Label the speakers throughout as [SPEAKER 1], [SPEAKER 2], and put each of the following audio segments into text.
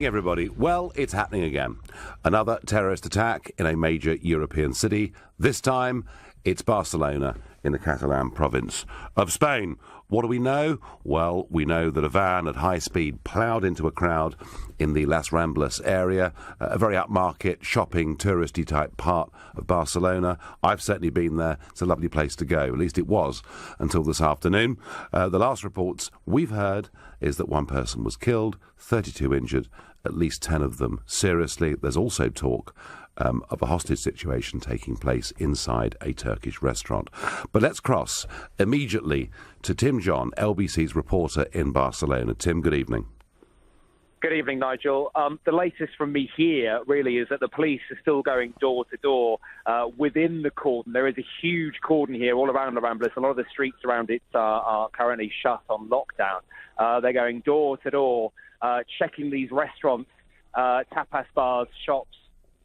[SPEAKER 1] Everybody, well, it's happening again. Another terrorist attack in a major European city. This time, it's Barcelona in the Catalan province of Spain. What do we know? Well, we know that a van at high speed ploughed into a crowd in the Las Ramblas area, a very upmarket, shopping, touristy type part of Barcelona. I've certainly been there. It's a lovely place to go. At least it was until this afternoon. The last reports we've heard is that one person was killed, 32 injured, at least 10 of them seriously. There's also talk of a hostage situation taking place inside a Turkish restaurant. But let's cross immediately to Tim John, LBC's reporter in Barcelona. Tim, good evening.
[SPEAKER 2] Good evening, Nigel. The latest from me here really is that the police are still going door to door within the cordon. There is a huge cordon here all around the Ramblas. A lot of the streets around it are currently shut on lockdown. They're going door to door, checking these restaurants, tapas bars, shops,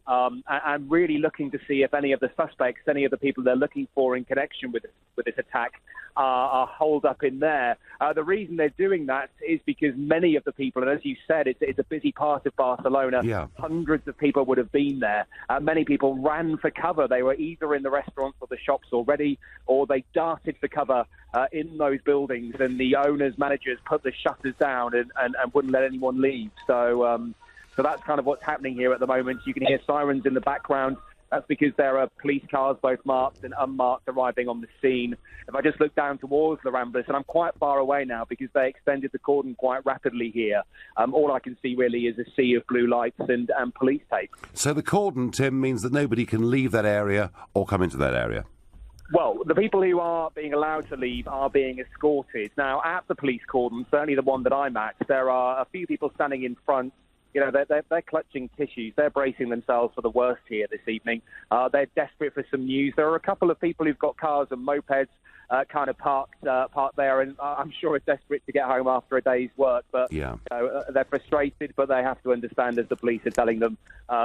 [SPEAKER 2] and really looking to see if any of the suspects, any of the people they're looking for in connection with this attack are holed up in there. The reason they're doing that is because many of the people, and as you said, it's a busy part of Barcelona.
[SPEAKER 1] Yeah.
[SPEAKER 2] Hundreds of people would have been there. Many people ran for cover. They were either in the restaurants or the shops already, or they darted for cover in those buildings, and the owners, managers put the shutters down and wouldn't let anyone leave. So that's kind of what's happening here at the moment. You can hear sirens in the background. That's because there are police cars, both marked and unmarked, arriving on the scene. If I just look down towards the Ramblas, and I'm quite far away now because they extended the cordon quite rapidly here, all I can see really is a sea of blue lights and police tape.
[SPEAKER 1] So the cordon, Tim, means that nobody can leave that area or come into that area?
[SPEAKER 2] Well, the people who are being allowed to leave are being escorted. Now, at the police cordon, certainly the one that I'm at, there are a few people standing in front. You know, they're clutching tissues. They're bracing themselves for the worst here this evening. They're desperate for some news. There are a couple of people who've got cars and mopeds kind of parked there, and I'm sure are desperate to get home after a day's work. But
[SPEAKER 1] yeah.
[SPEAKER 2] They're frustrated, but they have to understand, as the police are telling them,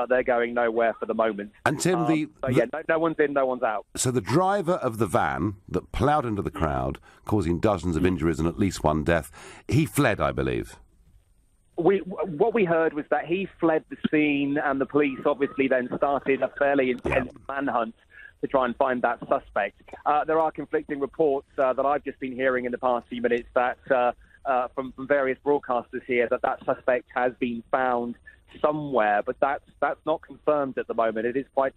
[SPEAKER 2] they're going nowhere for the moment.
[SPEAKER 1] And Tim,
[SPEAKER 2] no one's in, no one's out.
[SPEAKER 1] So the driver of the van that ploughed into the crowd, causing dozens of injuries and at least one death, he fled, I believe.
[SPEAKER 2] What we heard was that he fled the scene, and the police obviously then started a fairly intense manhunt to try and find that suspect. There are conflicting reports that I've just been hearing in the past few minutes that from various broadcasters here that suspect has been found somewhere, but that's not confirmed at the moment. It is quite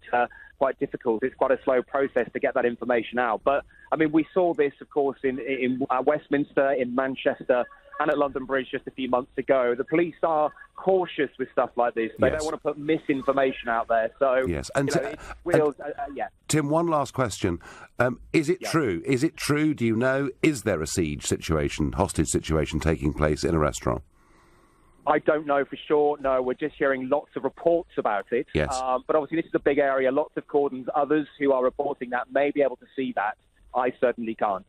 [SPEAKER 2] difficult. It's quite a slow process to get that information out. But I mean, we saw this, of course, in Westminster, in Manchester, and at London Bridge just a few months ago. The police are cautious with stuff like this. They don't want to put misinformation out there. So,
[SPEAKER 1] yes. And
[SPEAKER 2] yeah.
[SPEAKER 1] Tim, one last question. Is it true? Is it true, do you know, is there a siege situation, hostage situation taking place in a restaurant?
[SPEAKER 2] I don't know for sure. No, we're just hearing lots of reports about it.
[SPEAKER 1] Yes.
[SPEAKER 2] But obviously this is a big area, lots of cordons. Others who are reporting that may be able to see that. I certainly can't.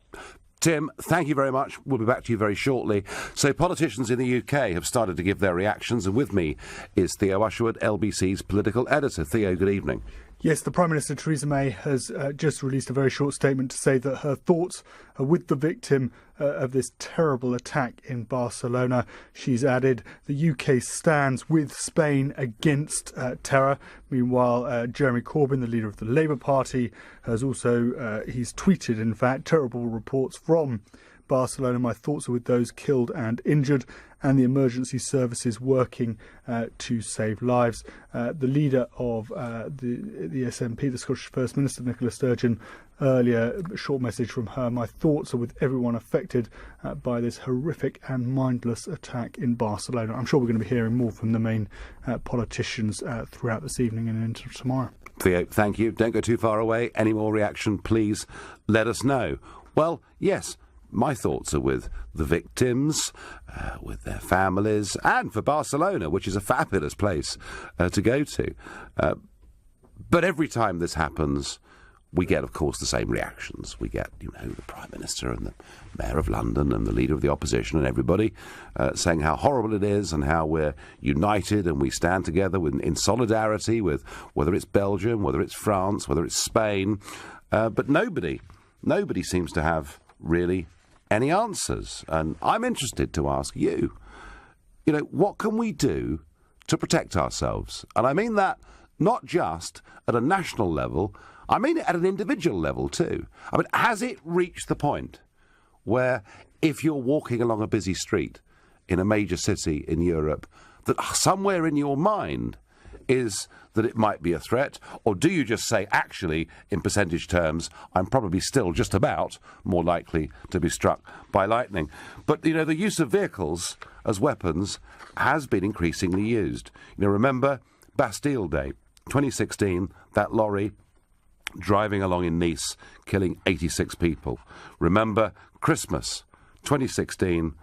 [SPEAKER 1] Tim, thank you very much. We'll be back to you very shortly. So politicians in the UK have started to give their reactions, and with me is Theo Usherwood, LBC's political editor. Theo, good evening.
[SPEAKER 3] Yes, the Prime Minister Theresa May has just released a very short statement to say that her thoughts are with the victim of this terrible attack in Barcelona. She's added the UK stands with Spain against terror. Meanwhile, Jeremy Corbyn, the leader of the Labour Party, has also, he's tweeted, in fact, terrible reports from Barcelona. My thoughts are with those killed and injured, and the emergency services working to save lives. The leader of the SNP, the Scottish First Minister, Nicola Sturgeon, earlier, a short message from her. My thoughts are with everyone affected by this horrific and mindless attack in Barcelona. I'm sure we're going to be hearing more from the main politicians throughout this evening and into tomorrow.
[SPEAKER 1] Theo, thank you. Don't go too far away. Any more reaction, please let us know. Well, yes, my thoughts are with the victims, with their families, and for Barcelona, which is a fabulous place to go to. But every time this happens, we get, of course, the same reactions. We get, the Prime Minister and the Mayor of London and the Leader of the Opposition and everybody saying how horrible it is and how we're united and we stand together in solidarity with whether it's Belgium, whether it's France, whether it's Spain. But nobody seems to have really any answers. And I'm interested to ask you, what can we do to protect ourselves? And I mean that not just at a national level, I mean it at an individual level too. I mean, has it reached the point where if you're walking along a busy street in a major city in Europe, that somewhere in your mind is that it might be a threat? Or do you just say, actually, in percentage terms, I'm probably still just about more likely to be struck by lightning? But, you know, the use of vehicles as weapons has been increasingly used. You know, remember Bastille Day, 2016, that lorry driving along in Nice, killing 86 people. Remember Christmas, 2016,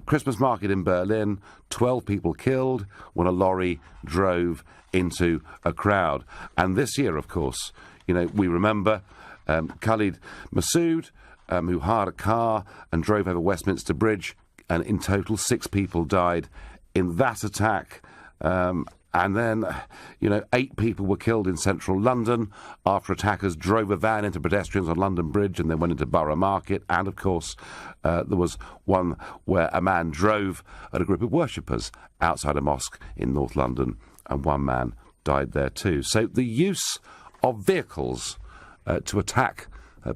[SPEAKER 1] Christmas market in Berlin, 12 people killed when a lorry drove into a crowd. And this year, of course, you know, we remember Khalid Massoud, who hired a car and drove over Westminster Bridge, and in total 6 people died in that attack. And then, you know, 8 people were killed in central London after attackers drove a van into pedestrians on London Bridge and then went into Borough Market. And, of course, there was one where a man drove at a group of worshippers outside a mosque in North London, and one man died there too. So the use of vehicles to attack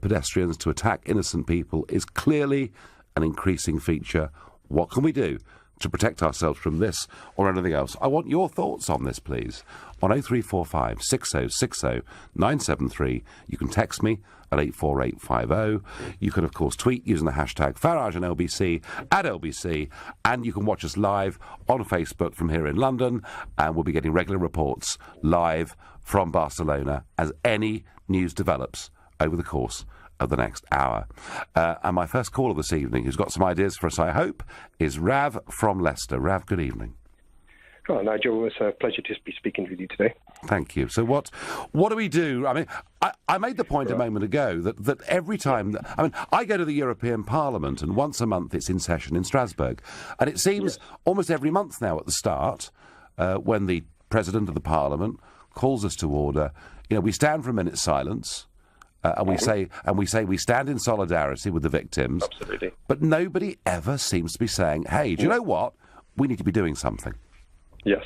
[SPEAKER 1] pedestrians, to attack innocent people, is clearly an increasing feature. What can we do to protect ourselves from this or anything else? I want your thoughts on this, please. On 0345 6060 973. You can text me at 84850. You can, of course, tweet using the hashtag Farage and LBC at LBC. And you can watch us live on Facebook from here in London. And we'll be getting regular reports live from Barcelona as any news develops over the course of the next hour. And my first caller this evening, who's got some ideas for us, I hope, is Rav from Leicester. Rav, good evening.
[SPEAKER 4] Oh, Nigel, it's a pleasure to be speaking with you today.
[SPEAKER 1] Thank you. So what do we do? I mean, I made the point a moment ago that every time... I mean, I go to the European Parliament, and once a month it's in session in Strasbourg. And it seems almost every month now at the start, when the President of the Parliament calls us to order, you know, we stand for a minute's silence, and we say we stand in solidarity with the victims.
[SPEAKER 4] Absolutely.
[SPEAKER 1] But nobody ever seems to be saying, hey, do you know what? We need to be doing something.
[SPEAKER 4] Yes.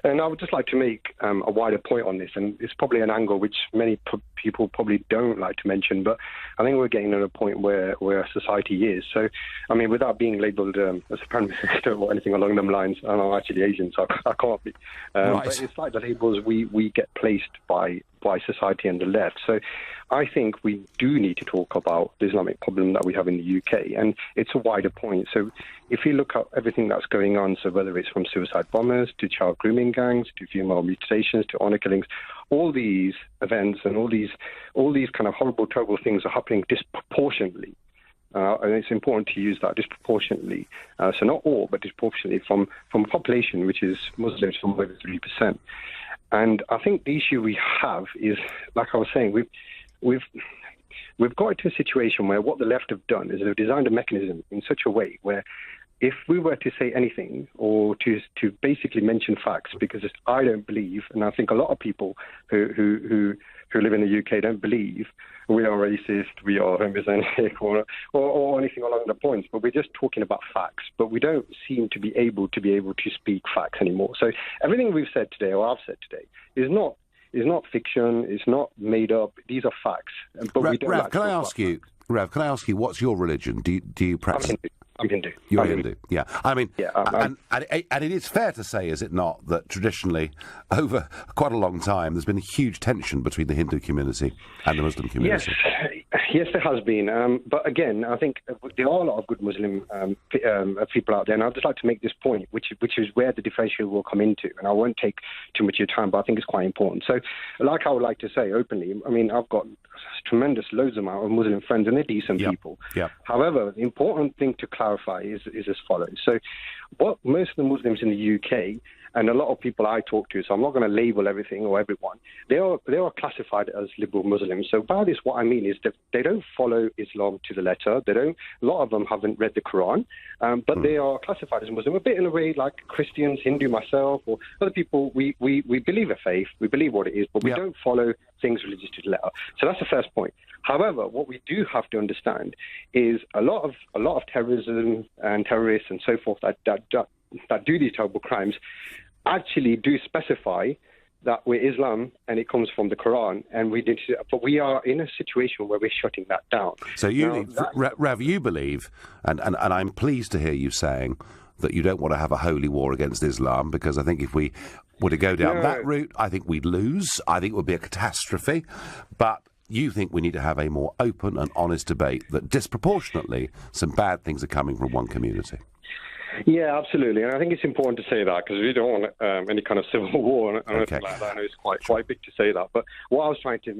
[SPEAKER 4] And I would just like to make a wider point on this, and it's probably an angle which many people probably don't like to mention, but I think we're getting to a point where society is. So, I mean, without being labelled as a prime minister or anything along them lines, and I'm actually Asian, so I can't be.
[SPEAKER 1] Right.
[SPEAKER 4] But it's like the labels we get placed by society and the left. So I think we do need to talk about the Islamic problem that we have in the UK, and it's a wider point. So if you look at everything that's going on, so whether it's from suicide bombers to child grooming gangs to female mutilations to honour killings, all these events and all these kind of horrible, terrible things are happening disproportionately. And it's important to use that disproportionately. So not all, but disproportionately from a population which is Muslims from over 3%. And I think the issue we have is, like I was saying, we've got into a situation where what the left have done is they've designed a mechanism in such a way where if we were to say anything or to basically mention facts, because I don't believe, and I think a lot of people who live in the UK don't believe we are racist, we are homophobic, or anything along the points, but we're just talking about facts. But we don't seem to be able to speak facts anymore. So everything we've said today, or I've said today, is not fiction, it's not made up. These are facts. But we don't.
[SPEAKER 1] Rav, can I ask you, what's your religion? Do you practice?
[SPEAKER 4] I'm Hindu.
[SPEAKER 1] You're Hindu, yeah. I mean,
[SPEAKER 4] yeah,
[SPEAKER 1] and it is fair to say, is it not, that traditionally, over quite a long time, there's been a huge tension between the Hindu community and the Muslim community.
[SPEAKER 4] Yes, there has been. But again, I think there are a lot of good Muslim people out there, and I'd just like to make this point, which is where the differential will come into. And I won't take too much of your time, but I think it's quite important. So, like I would like to say openly, I mean, I've got tremendous loads amount of Muslim friends, and they're decent people.
[SPEAKER 1] Yep.
[SPEAKER 4] However, the important thing to clarify is as follows. So what most of the Muslims in the UK, and a lot of people I talk to, so I'm not going to label everything or everyone, they are classified as liberal Muslims. So by this, what I mean is that they don't follow Islam to the letter. A lot of them haven't read the Quran, but they are classified as Muslim, a bit in a way like Christians, Hindu, myself, or other people. We believe a faith, we believe what it is, but we don't follow things religious to the letter. So that's the first point. However, what we do have to understand is a lot of terrorism and terrorists and so forth that do these terrible crimes actually do specify that we're Islam and it comes from the Quran, and but we are in a situation where we're shutting that down.
[SPEAKER 1] So Rav, you believe, and I'm pleased to hear you saying that you don't want to have a holy war against Islam, because I think if we were to go down that route, I think we'd lose. I think it would be a catastrophe. But you think we need to have a more open and honest debate that disproportionately some bad things are coming from one community.
[SPEAKER 4] Yeah, absolutely. And I think it's important to say that, because we don't want any kind of civil war or anything like that. I know it's quite big to say that. But what I was trying to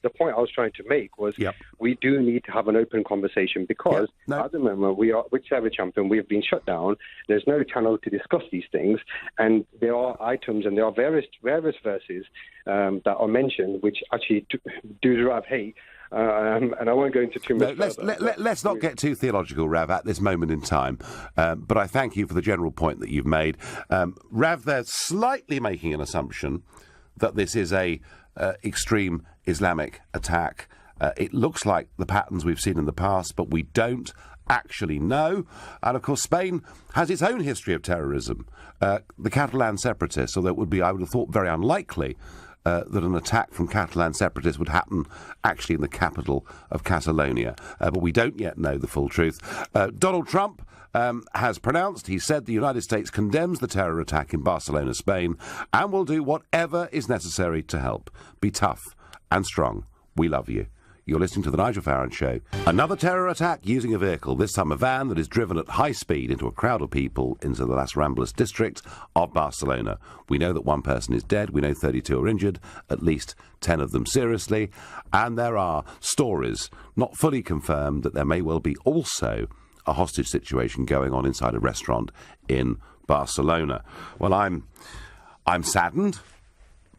[SPEAKER 4] the point I was trying to make was we do need to have an open conversation, because at the moment we are, whichever champion, we have been shut down. There's no channel to discuss these things. And there are items and there are various verses that are mentioned which actually do derive hate. And I won't go into too much.
[SPEAKER 1] Let's not get too theological, Rav, at this moment in time. But I thank you for the general point that you've made. Rav, they're slightly making an assumption that this is a extreme Islamic attack. It looks like the patterns we've seen in the past, but we don't actually know. And of course, Spain has its own history of terrorism. The Catalan separatists, although it would be, I would have thought, very unlikely that an attack from Catalan separatists would happen actually in the capital of Catalonia. But we don't yet know the full truth. Donald Trump has pronounced, he said the United States condemns the terror attack in Barcelona, Spain, and will do whatever is necessary to help. Be tough and strong. We love you. You're listening to The Nigel Farage Show. Another terror attack using a vehicle, this time a van that is driven at high speed into a crowd of people into the Las Ramblas district of Barcelona. We know that one person is dead. We know 32 are injured, at least 10 of them seriously. And there are stories, not fully confirmed, that there may well be also a hostage situation going on inside a restaurant in Barcelona. Well, I'm saddened,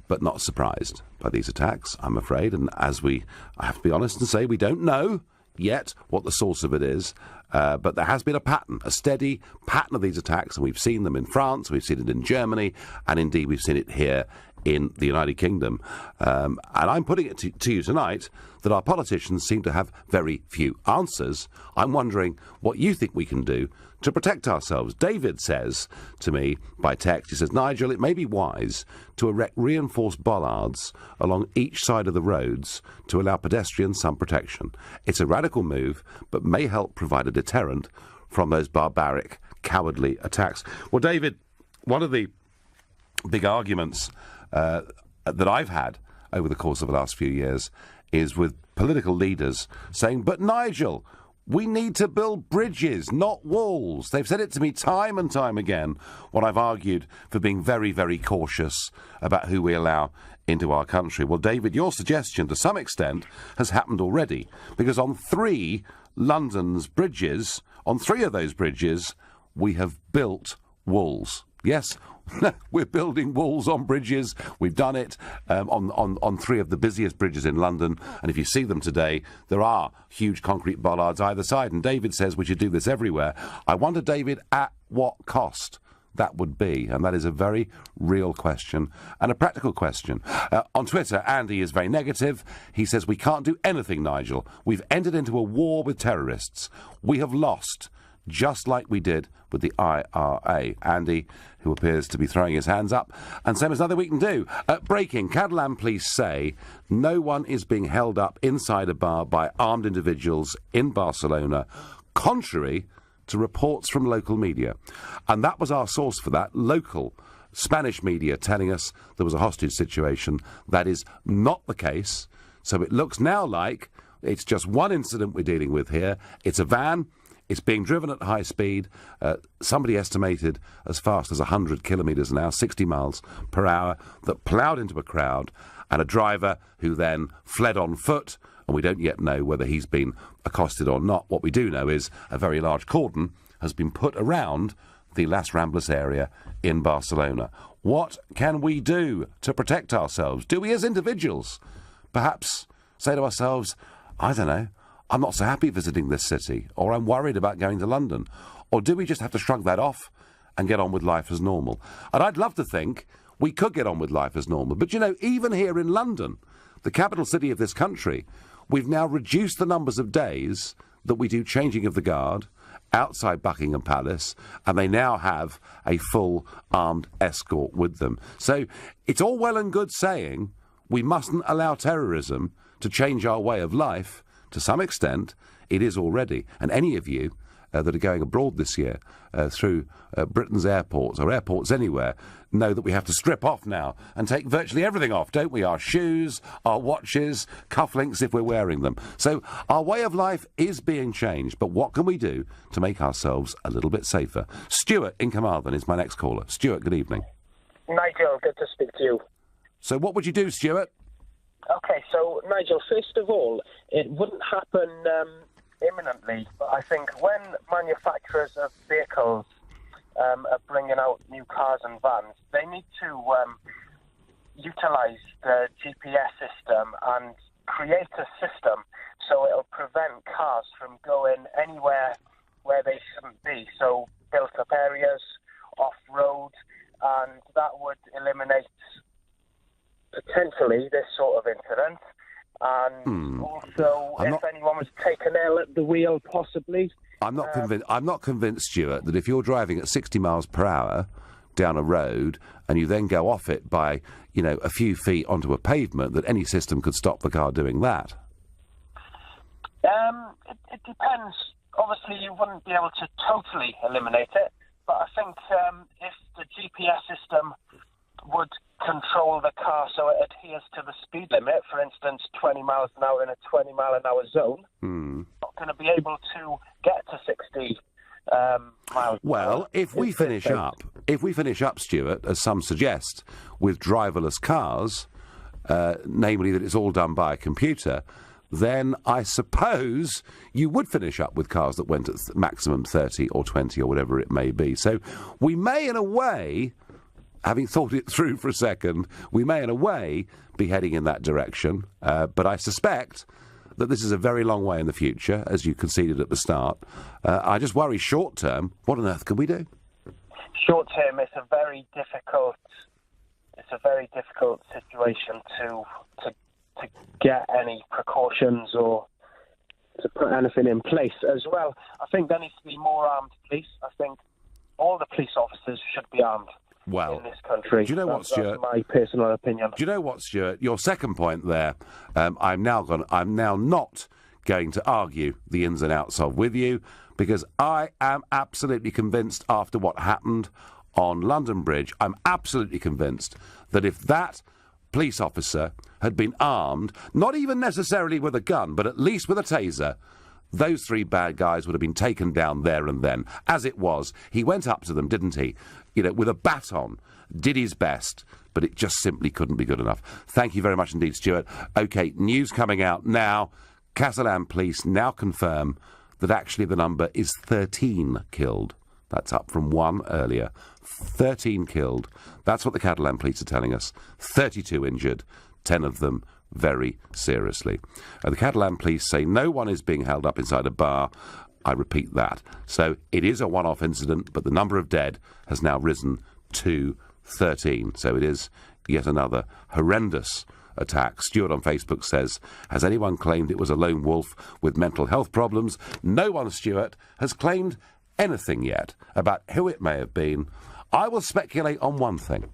[SPEAKER 1] but not surprised by these attacks, I'm afraid. And I have to be honest and say we don't know yet what the source of it is, but there has been a pattern, a steady pattern of these attacks, and we've seen them in France, we've seen it in Germany, and indeed we've seen it here in the United Kingdom. And I'm putting it to you tonight that our politicians seem to have very few answers. I'm wondering what you think we can do to protect ourselves. David says to me by text, he says, Nigel, it may be wise to erect reinforced bollards along each side of the roads to allow pedestrians some protection. It's a radical move, but may help provide a deterrent from those barbaric, cowardly attacks. Well, David, one of the big arguments that I've had over the course of the last few years is with political leaders saying, but Nigel, we need to build bridges, not walls. They've said it to me time and time again when I've argued for being very, very cautious about who we allow into our country. Well, David, your suggestion to some extent has happened already, because on 3 London's bridges, on 3 of those bridges, we have built walls. Yes, we're building walls on bridges. We've done it on 3 of the busiest bridges in London. And if you see them today, there are huge concrete bollards either side. And David says we should do this everywhere. I wonder, David, at what cost that would be? And that is a very real question and a practical question. On Twitter, Andy is very negative. He says, we can't do anything, Nigel. We've entered into a war with terrorists. We have lost, just like we did with the IRA. Andy, who appears to be throwing his hands up, and same as nothing we can do. Breaking, Catalan police say no one is being held up inside a bar by armed individuals in Barcelona, contrary to reports from local media. And that was our source for that, local Spanish media telling us there was a hostage situation. That is not the case. So it looks now like it's just one incident we're dealing with here. It's a van. It's being driven at high speed. Somebody estimated as fast as 100 kilometres an hour, 60 miles per hour, that ploughed into a crowd, and a driver who then fled on foot, and we don't yet know whether he's been accosted or not. What we do know is a very large cordon has been put around the Las Ramblas area in Barcelona. What can we do to protect ourselves? Do we as individuals perhaps say to ourselves, I don't know, I'm not so happy visiting this city, or I'm worried about going to London? Or do we just have to shrug that off and get on with life as normal? And I'd love to think we could get on with life as normal. But, you know, even here in London, the capital city of this country, we've now reduced the numbers of days that we do changing of the guard outside Buckingham Palace, and they now have a full armed escort with them. So it's all well and good saying we mustn't allow terrorism to change our way of life. To some extent, it is already. And any of you that are going abroad this year through Britain's airports or airports anywhere know that we have to strip off now and take virtually everything off, don't we? Our shoes, our watches, cufflinks if we're wearing them. So our way of life is being changed, but what can we do to make ourselves a little bit safer? Stuart in Carmarthen is my next caller. Stuart, good evening.
[SPEAKER 5] Nigel, good to speak to you.
[SPEAKER 1] So what would you do, Stuart?
[SPEAKER 5] Okay, so Nigel, first of all, it wouldn't happen imminently, but I think when manufacturers of vehicles are bringing out new cars and vans, they need to utilise the GPS system and create a system so it'll prevent cars from going anywhere where they shouldn't be. So built-up areas, off-road, and that would eliminate potentially this sort of incident. And also, if anyone was taken ill at the wheel, possibly. I'm
[SPEAKER 1] not convinced, Stuart, that if you're driving at 60 miles per hour down a road and you then go off it by, a few feet onto a pavement, that any system could stop the car doing that.
[SPEAKER 5] It depends. Obviously, you wouldn't be able to totally eliminate it, but I think if the GPS system would control the car so it adheres to the speed limit, for instance, 20 miles an hour in a 20-mile-an-hour zone, not going to be able to get to 60 miles.
[SPEAKER 1] Well, if we finish up, Stuart, as some suggest, with driverless cars, namely that it's all done by a computer, then I suppose you would finish up with cars that went at maximum 30 or 20 or whatever it may be. So we may, in a way, having thought it through for a second, we may, in a way, be heading in that direction. But I suspect that this is a very long way in the future, as you conceded at the start. I just worry short term, what on earth can we do?
[SPEAKER 5] Short term, it's a very difficult situation to get any precautions or to put anything in place as well. I think there needs to be more armed police. I think all the police officers should be armed.
[SPEAKER 1] Well,
[SPEAKER 5] in this country.
[SPEAKER 1] Do you know what, Stuart?
[SPEAKER 5] That's my personal opinion.
[SPEAKER 1] Do you know what, Stuart? Your second point there, I'm now not going to argue the ins and outs of with you, because I am absolutely convinced after what happened on London Bridge, I'm absolutely convinced that if that police officer had been armed, not even necessarily with a gun, but at least with a taser, those three bad guys would have been taken down there and then. As it was, he went up to them, didn't he? With a baton, did his best, but it just simply couldn't be good enough. Thank you very much indeed, Stuart. OK, news coming out now. Catalan police now confirm that actually the number is 13 killed. That's up from 1 earlier. 13 killed. That's what the Catalan police are telling us. 32 injured, 10 of them very seriously. The Catalan police say no one is being held up inside a bar. I repeat that. So it is a one-off incident, but the number of dead has now risen to 13. So it is yet another horrendous attack. Stuart on Facebook says, has anyone claimed it was a lone wolf with mental health problems? No one, Stuart, has claimed anything yet about who it may have been. I will speculate on one thing.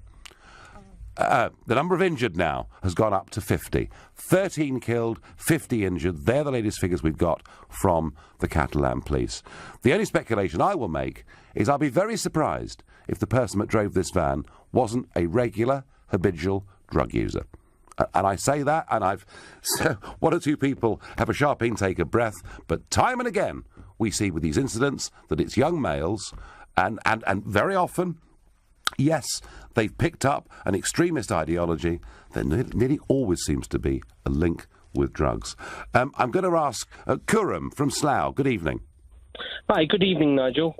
[SPEAKER 1] The number of injured now has gone up to 50. 13 killed, 50 injured. They're the latest figures we've got from the Catalan police. The only speculation I will make is I'll be very surprised if the person that drove this van wasn't a regular, habitual drug user. And I say that, and one or two people have a sharp intake of breath, but time and again we see with these incidents that it's young males, and very often, yes, they've picked up an extremist ideology. There nearly always seems to be a link with drugs. I'm going to ask Kuram from Slough. Good evening.
[SPEAKER 6] Hi, good evening, Nigel.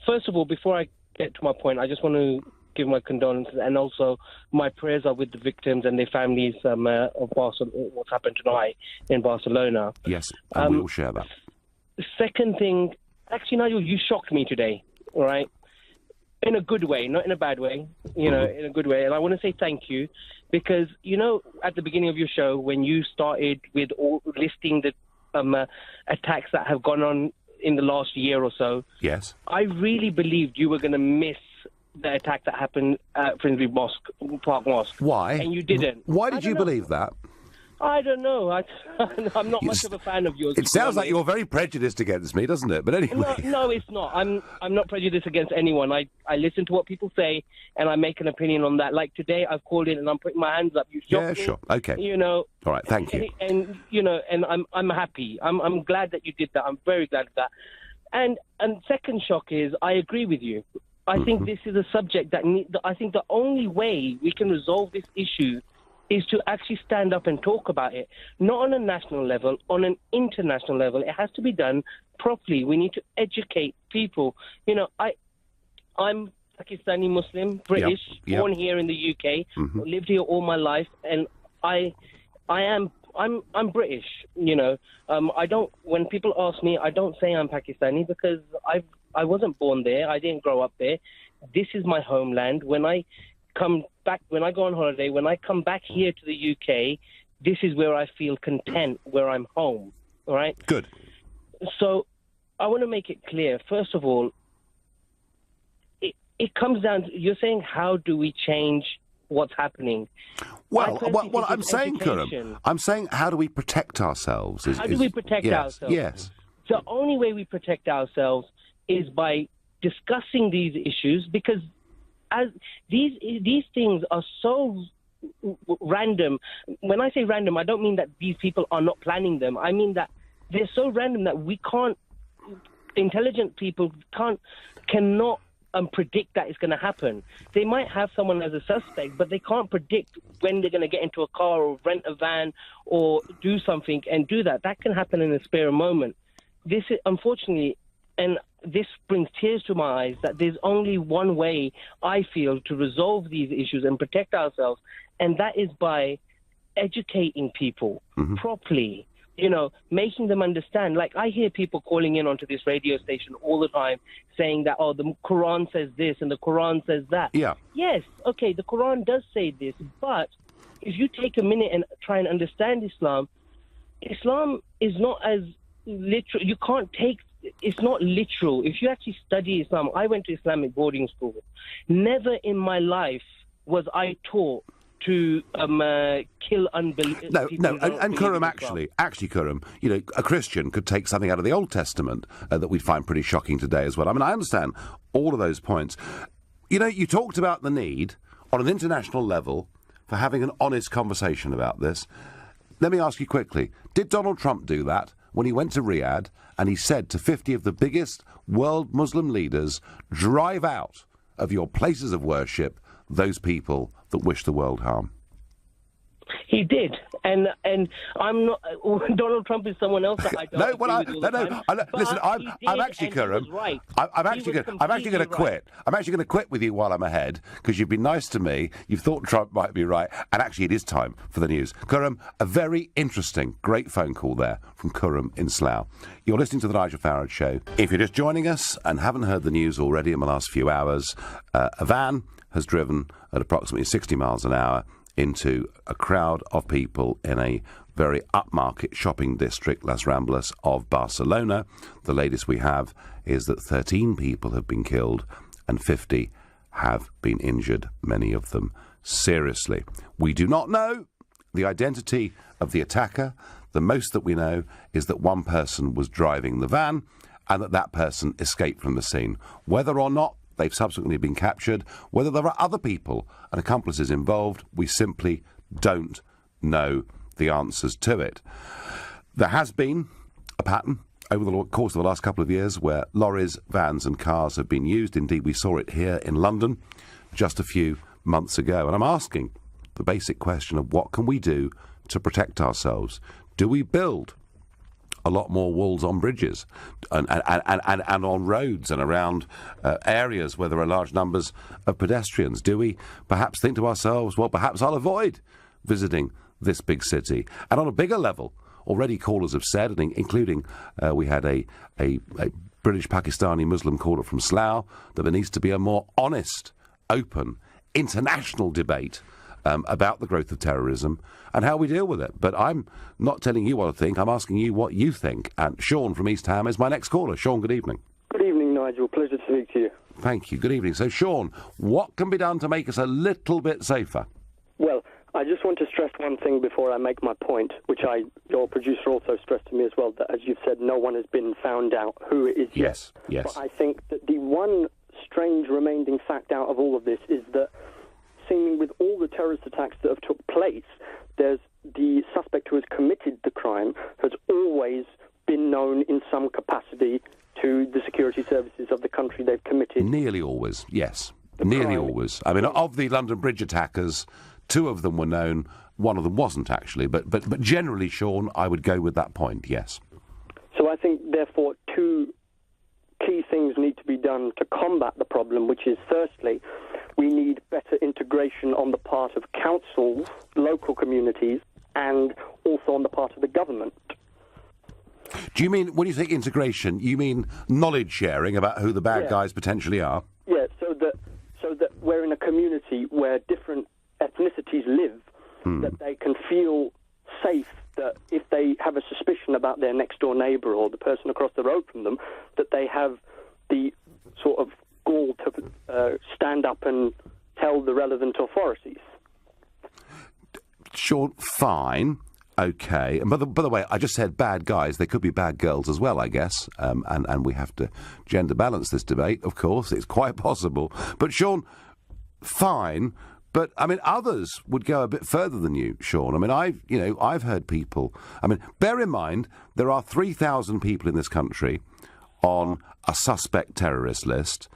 [SPEAKER 6] First of all, before I get to my point, I just want to give my condolences, and also my prayers are with the victims and their families of what's happened tonight in Barcelona.
[SPEAKER 1] Yes, and we will share that.
[SPEAKER 6] The second thing, actually, Nigel, you shocked me today, all right? In a good way, not in a bad way, in a good way. And I want to say thank you because, at the beginning of your show, when you started with listing the attacks that have gone on in the last year or so,
[SPEAKER 1] Yes.
[SPEAKER 6] I really believed you were going to miss the attack that happened at Finsbury Park Mosque.
[SPEAKER 1] Why?
[SPEAKER 6] And you didn't.
[SPEAKER 1] Why did you believe that?
[SPEAKER 6] I don't know. I'm not much of a fan of yours.
[SPEAKER 1] It sounds like you're very prejudiced against me, doesn't it? But anyway.
[SPEAKER 6] No, it's not. I'm not prejudiced against anyone. I listen to what people say, and I make an opinion on that. Like today, I've called in and I'm putting my hands up. You shocked me.
[SPEAKER 1] Sure. Okay.
[SPEAKER 6] You know.
[SPEAKER 1] All right. Thank you.
[SPEAKER 6] And I'm happy. I'm glad that you did that. I'm very glad of that. And second shock is I agree with you. I think this is a subject that I think the only way we can resolve this issue is to actually stand up and talk about it, not on a national level, on an international level. It has to be done properly. We need to educate people. You know, I'm Pakistani Muslim, British, born here in the UK, lived here all my life, and I'm British. You know, I don't. When people ask me, I don't say I'm Pakistani because I wasn't born there. I didn't grow up there. This is my homeland. When I come back, when I go on holiday, when I come back here to the UK, this is where I feel content, where I'm home. All right?
[SPEAKER 1] Good.
[SPEAKER 6] So I want to make it clear. First of all, it comes down to, you're saying, how do we change what's happening?
[SPEAKER 1] Well, I'm saying, Khurram, I'm saying, how do we protect ourselves?
[SPEAKER 6] How do we protect ourselves?
[SPEAKER 1] Yes.
[SPEAKER 6] The only way we protect ourselves is by discussing these issues, because as these things are so random. When I say random, I don't mean that these people are not planning them. I mean that they're so random that intelligent people cannot predict that it's going to happen. They might have someone as a suspect, but they can't predict when they're going to get into a car or rent a van or do something and do that. That can happen in a spare moment. This is, unfortunately, and this brings tears to my eyes, that there's only one way, I feel, to resolve these issues and protect ourselves, and that is by educating people properly, you know, making them understand. Like, I hear people calling in onto this radio station all the time saying that, oh, the Quran says this and the Quran says that. Yeah. Yes, okay, the Quran does say this, but if you take a minute and try and understand Islam is not as literal. You can't take... It's not literal. If you actually study Islam, I went to Islamic boarding school. Never in my life was I taught to kill unbelievers.
[SPEAKER 1] No, and Khurram, actually, Khurram, you know, a Christian could take something out of the Old Testament that we find pretty shocking today as well. I mean, I understand all of those points. You know, you talked about the need on an international level for having an honest conversation about this. Let me ask you quickly, did Donald Trump do that when he went to Riyadh and he said to 50 of the biggest world Muslim leaders, drive out of your places of worship those people that wish the world harm?
[SPEAKER 6] He did, and I'm not. Donald Trump is someone else that I don't.
[SPEAKER 1] Listen, I'm actually, Khurram.
[SPEAKER 6] Right.
[SPEAKER 1] I'm actually going to quit. I'm actually going to quit with you while I'm ahead, because you've been nice to me. You've thought Trump might be right, and actually it is time for the news. Khurram, a very interesting, great phone call there from Khurram in Slough. You're listening to the Nigel Farage Show. If you're just joining us and haven't heard the news already in the last few hours, a van has driven at approximately 60 miles an hour into a crowd of people in a very upmarket shopping district, Las Ramblas of Barcelona. The latest we have is that 13 people have been killed and 50 have been injured, many of them seriously. We do not know the identity of the attacker. The most that we know is that one person was driving the van and that person escaped from the scene. Whether or not they've subsequently been captured, whether there are other people and accomplices involved, we simply don't know the answers to it. There has been a pattern over the course of the last couple of years where lorries, vans and cars have been used. Indeed, we saw it here in London just a few months ago. And I'm asking the basic question of what can we do to protect ourselves? Do we build a lot more walls on bridges and on roads and around areas where there are large numbers of pedestrians? Do we perhaps think to ourselves, well, perhaps I'll avoid visiting this big city? And on a bigger level, already callers have said, including we had a British Pakistani Muslim caller from Slough, that there needs to be a more honest, open, international debate about the growth of terrorism and how we deal with it. But I'm not telling you what I think, I'm asking you what you think. And Sean from East Ham is my next caller. Sean, good evening.
[SPEAKER 7] Good evening, Nigel. Pleasure to speak to you.
[SPEAKER 1] Thank you. Good evening. So, Sean, what can be done to make us a little bit safer?
[SPEAKER 7] Well, I just want to stress one thing before I make my point, which your producer also stressed to me as well, that, as you've said, no one has been found out who it is yet.
[SPEAKER 1] Yes.
[SPEAKER 7] But I think that the one strange remaining fact out of all of this is that, seeming with all the terrorist attacks that have took place, there's the suspect who has committed the crime has always been known in some capacity to the security services of the country they've committed.
[SPEAKER 1] Nearly always, yes. Nearly always. I mean, of the London Bridge attackers, 2 of them were known, 1 of them wasn't actually, but generally, Sean, I would go with that point, yes.
[SPEAKER 7] So I think, therefore, 2 key things need to be done to combat the problem, which is, firstly, we need better integration on the part of councils, local communities, and also on the part of the government.
[SPEAKER 1] Do you mean, when you say integration, you mean knowledge sharing about who the bad guys potentially are?
[SPEAKER 7] Yeah, so that we're in a community where different ethnicities live, that they can feel safe, that if they have a suspicion about their next-door neighbour or the person across the road from them, that they have the sort of gall to stand up and tell the relevant authorities.
[SPEAKER 1] Sean, fine. Okay. And by the way, I just said bad guys. They could be bad girls as well, I guess. And we have to gender balance this debate, of course. It's quite possible. But, Sean, fine. But, I mean, others would go a bit further than you, Sean. I mean, I've heard people... I mean, bear in mind, there are 3,000 people in this country on a suspect terrorist list.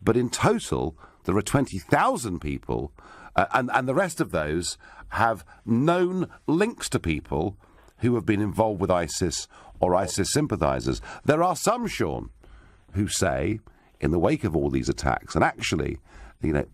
[SPEAKER 1] But in total, there are 20,000 people... and the rest of those have known links to people who have been involved with ISIS or ISIS sympathisers. There are some, Sean, who say, in the wake of all these attacks, and actually,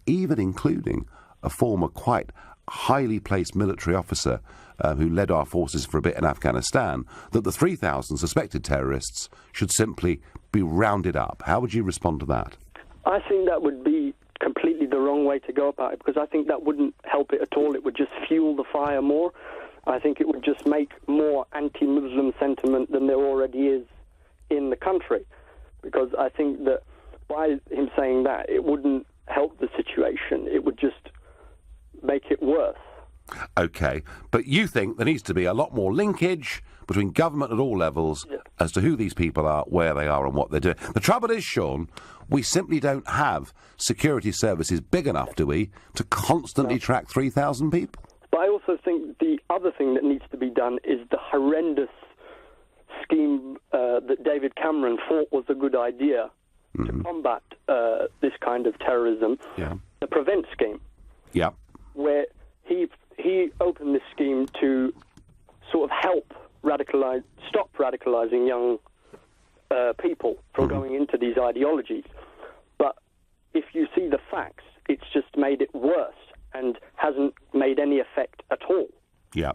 [SPEAKER 1] even including a former quite highly placed military officer who led our forces for a bit in Afghanistan, that the 3,000 suspected terrorists should simply be rounded up. How would you respond to that?
[SPEAKER 7] I think that would be completely the wrong way to go about it, because I think that wouldn't help it at all. It would just fuel the fire more. I think it would just make more anti-Muslim sentiment than there already is in the country, because I think that by him saying that, it wouldn't help the situation. It would just make it worse.
[SPEAKER 1] OK, but you think there needs to be a lot more linkage between government at all levels as to who these people are, where they are and what they're doing. The trouble is, Sean, we simply don't have security services big enough, do we, to constantly track 3,000 people?
[SPEAKER 7] But I also think the other thing that needs to be done is the horrendous scheme that David Cameron thought was a good idea to combat this kind of terrorism, the PREVENT scheme.
[SPEAKER 1] Yeah.
[SPEAKER 7] Where he opened this scheme to sort of help stop radicalising young people from going into these ideologies. But if you see the facts, it's just made it worse and hasn't made any effect at all. Yeah.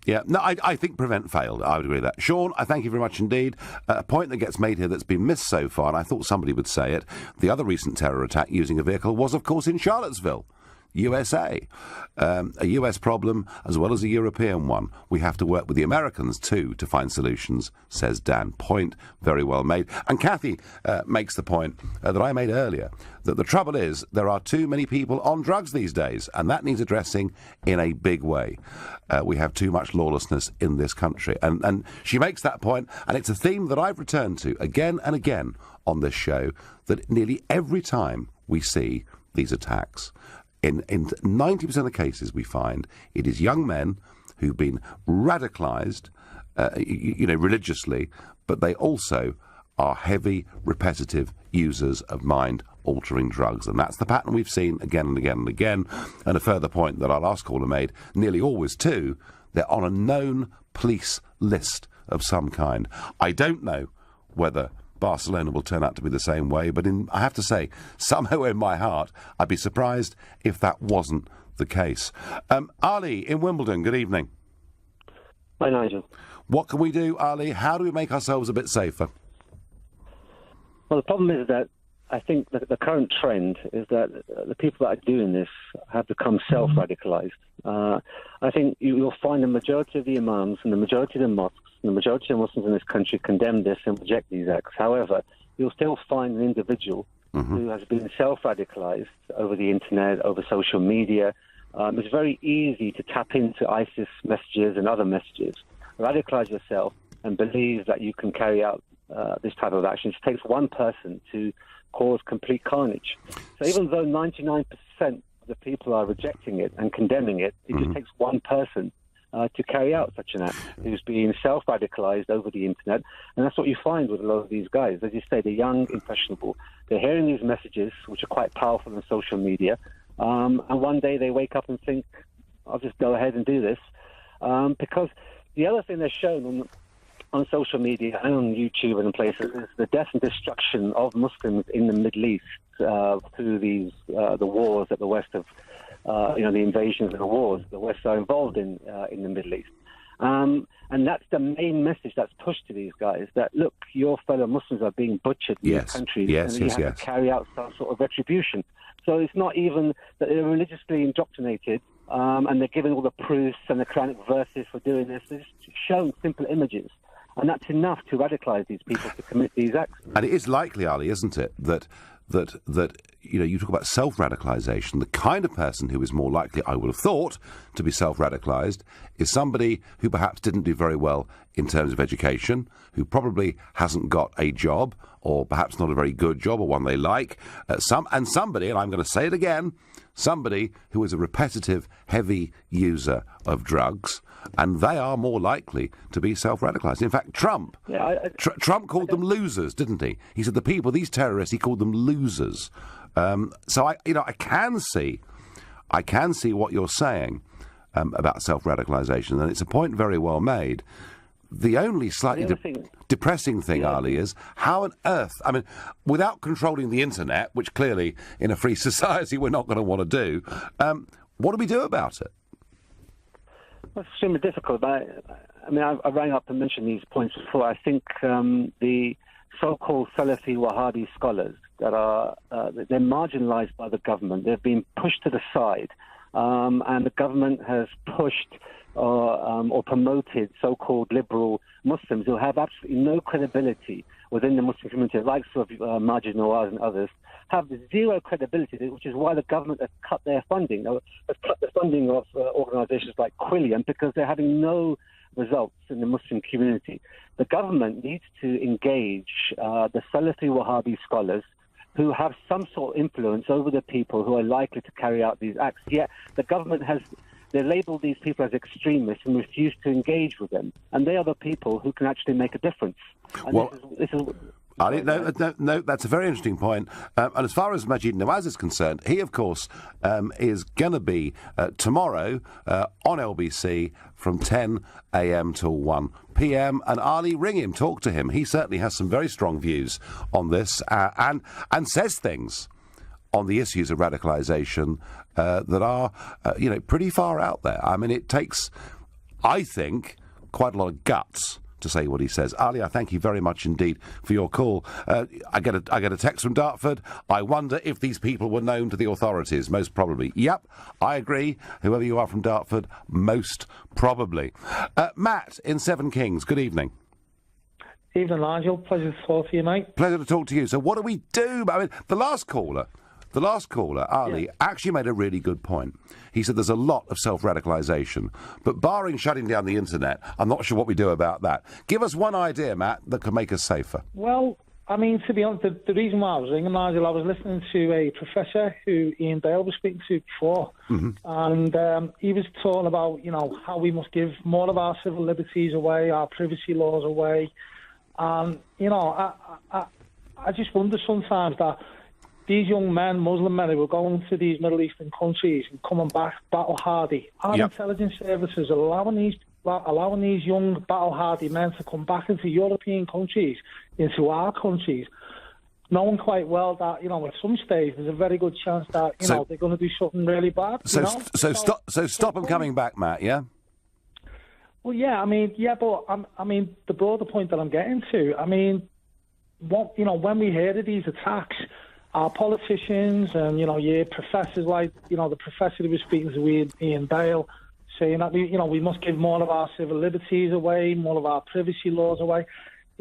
[SPEAKER 1] Yeah, no, I think PREVENT failed. I would agree with that. Sean, I thank you very much indeed. A point that gets made here that's been missed so far, and I thought somebody would say it, the other recent terror attack using a vehicle was, of course, in Charlottesville. USA. A US problem as well as a European one. We have to work with the Americans too to find solutions, says Dan. Point very well made. And Kathy makes the point that I made earlier, that the trouble is there are too many people on drugs these days, and that needs addressing in a big way. We have too much lawlessness in this country. And she makes that point, and it's a theme that I've returned to again and again on this show, that nearly every time we see these attacks, in 90% of the cases we find it is young men who've been radicalised, religiously, but they also are heavy, repetitive users of mind-altering drugs. And that's the pattern we've seen again and again and again. And a further point that our last caller made, nearly always too, they're on a known police list of some kind. I don't know whether Barcelona will turn out to be the same way, but I have to say, somehow in my heart, I'd be surprised if that wasn't the case. Ali in Wimbledon, good evening.
[SPEAKER 8] Hi, Nigel.
[SPEAKER 1] What can we do, Ali? How do we make ourselves a bit safer?
[SPEAKER 8] Well, the problem is that I think that the current trend is that the people that are doing this have become self-radicalized. I think you'll find the majority of the imams and the majority of the mosques and the majority of Muslims in this country condemn this and reject these acts. However, you'll still find an individual who has been self-radicalized over the internet, over social media. It's very easy to tap into ISIS messages and other messages, radicalize yourself, and believe that you can carry out this type of action. It takes one person to cause complete carnage. So even though 99% of the people are rejecting it and condemning it, it just takes one person to carry out such an act, who's being self-radicalized over the internet. And that's what you find with a lot of these guys. As you say, they're young, impressionable. They're hearing these messages, which are quite powerful on social media, and one day they wake up and think, I'll just go ahead and do this. Because the other thing they're shown on social media and on YouTube and places is the death and destruction of Muslims in the Middle East through these the wars that the West have, the invasions and the wars the West are involved in the Middle East. And that's the main message that's pushed to these guys, that, look, your fellow Muslims are being butchered in your countries, and you have to carry out some sort of retribution. So it's not even that they're religiously indoctrinated and they're given all the proofs and the Quranic verses for doing this. They're just showing simple images. And that's enough to radicalise these people to commit these acts.
[SPEAKER 1] And it is likely, Ali, isn't it, that you talk about self-radicalisation. The kind of person who is more likely, I would have thought, to be self-radicalised is somebody who perhaps didn't do very well in terms of education, who probably hasn't got a job, or perhaps not a very good job, or one they like. Somebody, and I'm going to say it again, somebody who is a repetitive, heavy user of drugs, and they are more likely to be self-radicalised. In fact, Trump called them losers, didn't he? He said the people, these terrorists, he called them losers. So I can see what you're saying about self-radicalisation, and it's a point very well made. The only slightly depressing thing, Ali, is how on earth, I mean, without controlling the internet, which clearly in a free society we're not going to want to do, what do we do about it?
[SPEAKER 8] Well, it's extremely difficult. I rang up and mentioned these points before. I think the so-called Salafi Wahhabi scholars that are they're marginalised by the government. They've been pushed to the side, and the government has pushed or promoted so-called liberal Muslims who have absolutely no credibility within the Muslim community, the likes of Majid Nawaz and others, have zero credibility, which is why the government has cut their funding. Has cut the funding of organisations like Quilliam because they're having no results in the Muslim community. The government needs to engage the Salafi Wahhabi scholars who have some sort of influence over the people who are likely to carry out these acts. Yet the government they label these people as extremists and refuse to engage with them. And they are the people who can actually make a difference. And this is Ali,
[SPEAKER 1] no, that's a very interesting point. And as far as Majid Nawaz is concerned, he, of course, is going to be tomorrow on LBC from 10 a.m. till 1 p.m. And Ali, ring him, talk to him. He certainly has some very strong views on this and says things on the issues of radicalisation that are, pretty far out there. I mean, it takes, I think, quite a lot of guts to say what he says. Ali, I thank you very much indeed for your call. I get a text from Dartford. I wonder if these people were known to the authorities. Most probably. Yep, I agree. Whoever you are from Dartford, most probably. Matt in Seven Kings, good evening.
[SPEAKER 9] Evening, Nigel. Pleasure to talk to you, mate.
[SPEAKER 1] Pleasure to talk to you. So what do we do? I mean, the last caller, Ali, actually made a really good point. He said there's a lot of self-radicalisation, but barring shutting down the internet, I'm not sure what we do about that. Give us one idea, Matt, that could make us safer.
[SPEAKER 9] Well, I mean, to be honest, the reason why I was ringing, Nigel, I was listening to a professor who Ian Dale was speaking to before, and he was talking about, how we must give more of our civil liberties away, our privacy laws away, and, I just wonder sometimes that these young men, Muslim men, who are going to these Middle Eastern countries and coming back battle-hardy, our intelligence services are allowing these young battle-hardy men to come back into European countries, into our countries, knowing quite well that, at some stage there's a very good chance that, they're going to do something really bad.
[SPEAKER 1] So stop them coming back, Matt, yeah?
[SPEAKER 9] Well, yeah, but the broader point that I'm getting to, when we hear of these attacks, our politicians and, your professors like, the professor who was speaking to Ian Dale, saying that we must give more of our civil liberties away, more of our privacy laws away.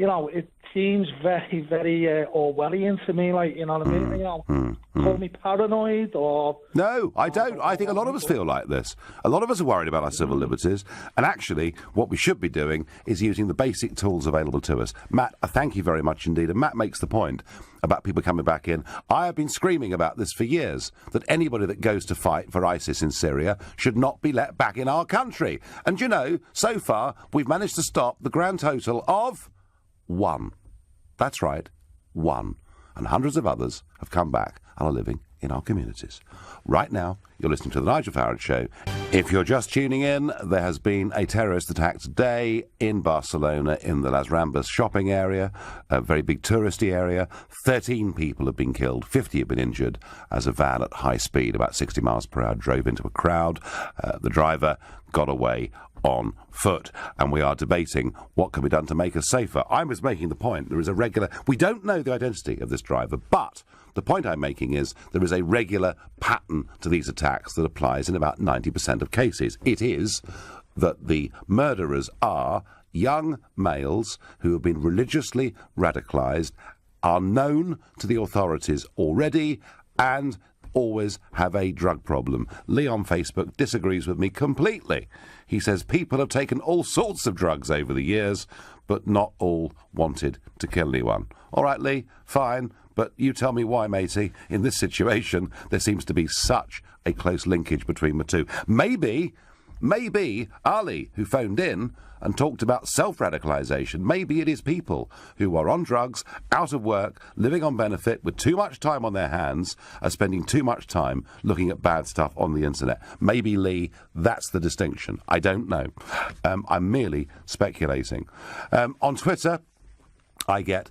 [SPEAKER 9] It seems very, very Orwellian to me, like, you know what I mean? Call me paranoid or...
[SPEAKER 1] No, I don't. I think a lot of us feel like this. A lot of us are worried about our civil liberties, and actually what we should be doing is using the basic tools available to us. Matt, I thank you very much indeed, and Matt makes the point about people coming back in. I have been screaming about this for years, that anybody that goes to fight for ISIS in Syria should not be let back in our country. And, so far, we've managed to stop the grand total of... 1. That's right, 1. And hundreds of others have come back and are living in our communities. Right now, you're listening to The Nigel Farage Show. If you're just tuning in, there has been a terrorist attack today in Barcelona in the Las Ramblas shopping area, a very big touristy area. 13 people have been killed, 50 have been injured as a van at high speed, about 60 miles per hour, drove into a crowd. The driver got away on foot, and we are debating what can be done to make us safer. I was making the point, there is a regular... We don't know the identity of this driver, but the point I'm making is there is a regular pattern to these attacks that applies in about 90% of cases. It is that the murderers are young males who have been religiously radicalised, are known to the authorities already, and always have a drug problem. Lee on Facebook disagrees with me completely. He says people have taken all sorts of drugs over the years, but not all wanted to kill anyone. All right, Lee, fine, but you tell me why, matey. In this situation, there seems to be such a close linkage between the two. Maybe Ali, who phoned in and talked about self-radicalisation, maybe it is people who are on drugs, out of work, living on benefit, with too much time on their hands, are spending too much time looking at bad stuff on the internet. Maybe, Lee, that's the distinction. I don't know. I'm merely speculating. On Twitter, I get...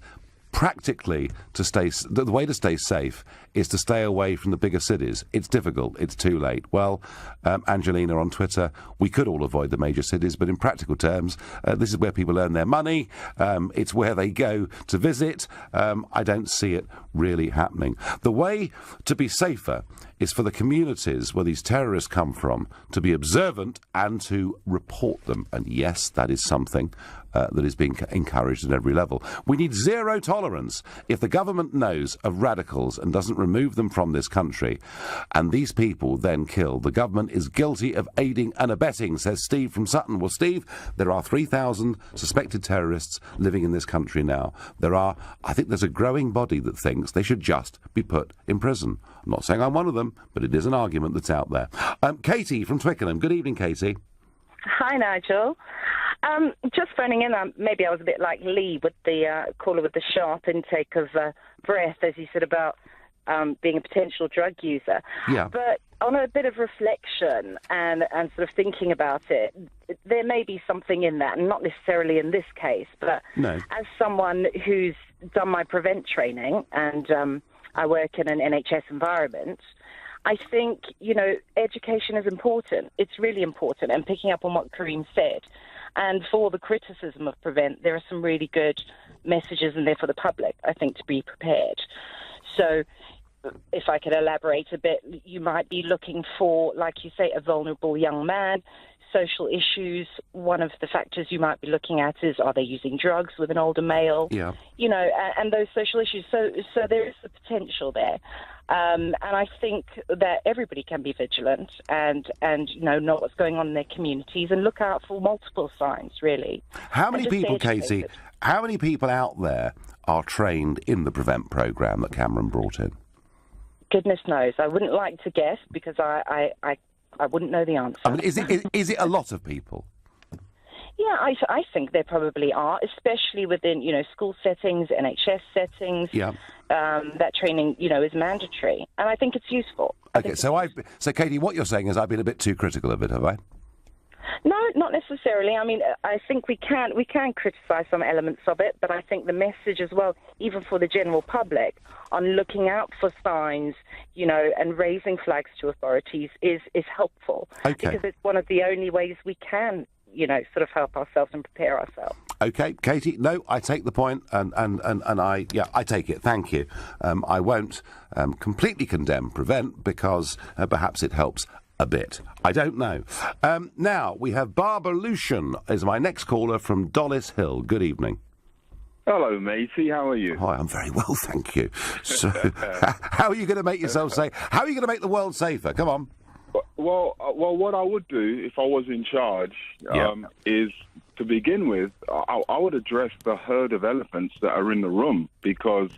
[SPEAKER 1] Practically, the way to stay safe is to stay away from the bigger cities. It's difficult. It's too late. Well, Angelina on Twitter, we could all avoid the major cities, but in practical terms, this is where people earn their money. It's where they go to visit. I don't see it really happening. The way to be safer is for the communities where these terrorists come from to be observant and to report them. And yes, that is something that is being encouraged at every level. We need zero tolerance. If the government knows of radicals and doesn't remove them from this country, and these people then kill, the government is guilty of aiding and abetting, says Steve from Sutton. Well, Steve, there are 3,000 suspected terrorists living in this country now. I think there's a growing body that thinks they should just be put in prison. I'm not saying I'm one of them, but it is an argument that's out there. Katie from Twickenham. Good evening, Katie.
[SPEAKER 10] Hi, Nigel. Just phoning in, maybe I was a bit like Lee with the caller with the sharp intake of breath, as you said about being a potential drug user.
[SPEAKER 1] Yeah.
[SPEAKER 10] But on a bit of reflection and sort of thinking about it, there may be something in that, and not necessarily in this case, but
[SPEAKER 1] no.
[SPEAKER 10] As someone who's done my prevent training and I work in an NHS environment, I think, education is important. It's really important. And picking up on what Kareem said, and for all the criticism of Prevent, there are some really good messages in there for the public, I think, to be prepared. So if I could elaborate a bit, you might be looking for, like you say, a vulnerable young man, social issues. One of the factors you might be looking at is, are they using drugs with an older male?
[SPEAKER 1] Yeah.
[SPEAKER 10] And those social issues. So there is the potential there. And I think that everybody can be vigilant and know what's going on in their communities and look out for multiple signs, really.
[SPEAKER 1] How many people, Katie, how many people out there are trained in the Prevent programme that Cameron brought in?
[SPEAKER 10] Goodness knows. I wouldn't like to guess because I wouldn't know the answer.
[SPEAKER 1] I mean, is it a lot of people?
[SPEAKER 10] Yeah, I think there probably are, especially within, school settings, NHS settings.
[SPEAKER 1] Yeah.
[SPEAKER 10] That training, is mandatory, and I think it's useful.
[SPEAKER 1] Okay, so Katie, what you're saying is I've been a bit too critical of it, have I?
[SPEAKER 10] No, not necessarily. I mean, I think we can criticise some elements of it, but I think the message as well, even for the general public, on looking out for signs, and raising flags to authorities is helpful.
[SPEAKER 1] Okay.
[SPEAKER 10] Because it's one of the only ways we can, sort of help ourselves and prepare ourselves.
[SPEAKER 1] OK, Katie, no, I take the point, and I take it, thank you. I won't completely condemn Prevent, because perhaps it helps a bit. I don't know. Now, we have Barbara Lucian is my next caller from Dollis Hill. Good evening.
[SPEAKER 11] Hello, matey. How are you?
[SPEAKER 1] Hi, I'm very well, thank you. So, how are you going to make yourself safe? How are you going to make the world safer? Come on.
[SPEAKER 11] Well, what I would do if I was in charge is, to begin with, I would address the herd of elephants that are in the room, because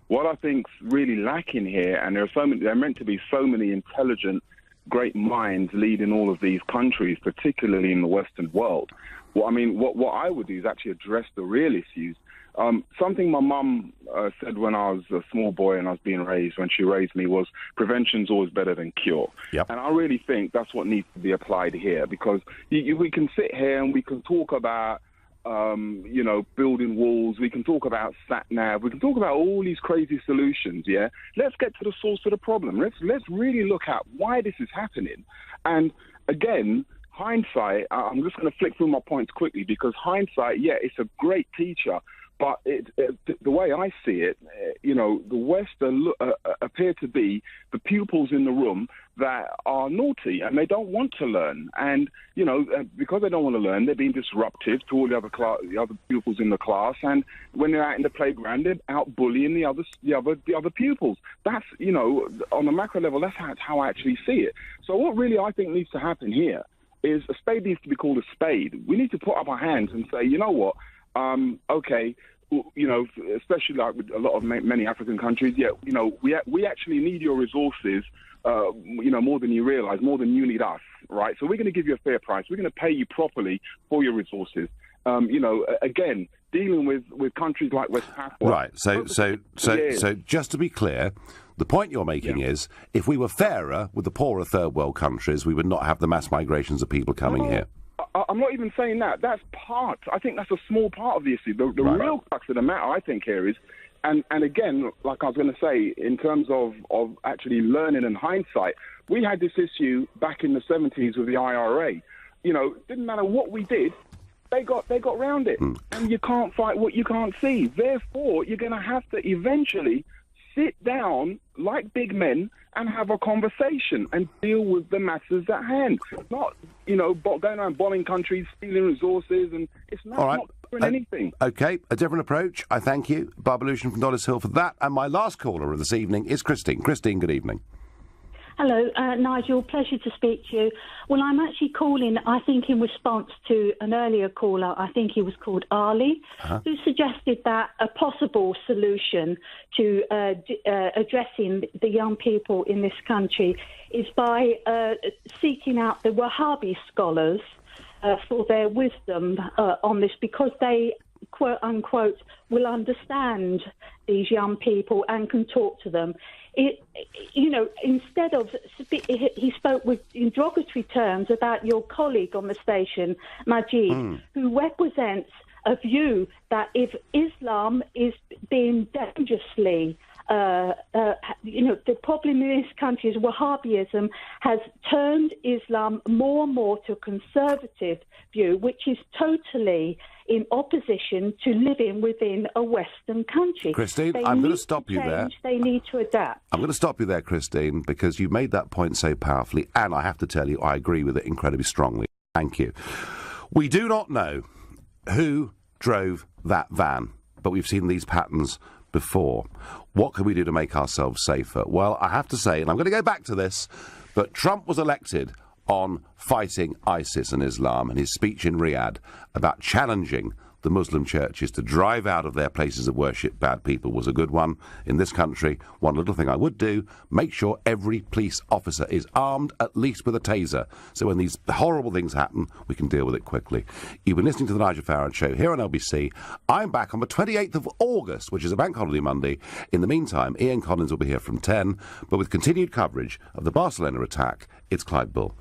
[SPEAKER 11] what I think's really lacking here, and there are meant to be so many intelligent, great minds leading all of these countries, particularly in the Western world. Well, I mean, what I would do is actually address the real issues. Something my mum said when I was a small boy and I was being raised, when she raised me, was prevention's always better than cure.
[SPEAKER 1] Yep.
[SPEAKER 11] And I really think that's what needs to be applied here, because we can sit here and we can talk about, building walls. We can talk about sat-nav. We can talk about all these crazy solutions, yeah? Let's get to the source of the problem. Let's really look at why this is happening. And, again, hindsight, I'm just going to flick through my points quickly, because hindsight, it's a great teacher. But the way I see it, the West appear to be the pupils in the room that are naughty and they don't want to learn. And, because they don't want to learn, they're being disruptive to all the other pupils in the class. And when they're out in the playground, they're out bullying the other pupils. That's, on the macro level, that's how I actually see it. So what really I think needs to happen here is a spade needs to be called a spade. We need to put up our hands and say, you know what? Okay, especially like with a lot of many African countries, we actually need your resources, more than you realise, more than you need us, right? So we're going to give you a fair price. We're going to pay you properly for your resources. Again, dealing with countries like West Papua.
[SPEAKER 1] Right. So just to be clear, the point you're making is, if we were fairer with the poorer third world countries, we would not have the mass migrations of people coming here.
[SPEAKER 11] I'm not even saying that. That's part. I think that's a small part of the issue. The real crux of the matter, I think, here is, and again, like I was going to say, in terms of actually learning and hindsight, we had this issue back in the 70s with the IRA. Didn't matter what we did, they got round it. And you can't fight what you can't see. Therefore, you're going to have to eventually sit down like big men and have a conversation and deal with the matters at hand. Not, going around bombing countries, stealing resources, and it's not doing anything.
[SPEAKER 1] OK, a different approach. I thank you, Barbara Lucian from Dollis Hill, for that. And my last caller of this evening is Christine. Christine, good evening.
[SPEAKER 12] Hello, Nigel. Pleasure to speak to you. Well, I'm actually calling, I think, in response to an earlier caller. I think he was called Ali, who suggested that a possible solution to addressing the young people in this country is by seeking out the Wahhabi scholars for their wisdom on this, because they, quote unquote, will understand these young people and can talk to them. Instead of, he spoke in derogatory terms about your colleague on the station, Majid, who represents a view that if Islam is being dangerously, the problem in this country is Wahhabism has turned Islam more and more to a conservative view, which is totally in opposition to living within a Western country.
[SPEAKER 1] Christine, I'm going to stop you there.
[SPEAKER 12] They need to adapt.
[SPEAKER 1] I'm going to stop you there, Christine, because you made that point so powerfully, and I have to tell you, I agree with it incredibly strongly. Thank you. We do not know who drove that van, but we've seen these patterns before. What can we do to make ourselves safer? Well, I have to say, and I'm going to go back to this, but Trump was elected on fighting ISIS and Islam, and his speech in Riyadh about challenging the Muslim churches to drive out of their places of worship bad people was a good one. In this country, one little thing I would do, make sure every police officer is armed, at least with a taser, so when these horrible things happen, we can deal with it quickly. You've been listening to the Nigel Farage Show here on LBC. I'm back on the 28th of August, which is a bank holiday Monday. In the meantime, Ian Collins will be here from 10, but with continued coverage of the Barcelona attack, it's Clyde Bull.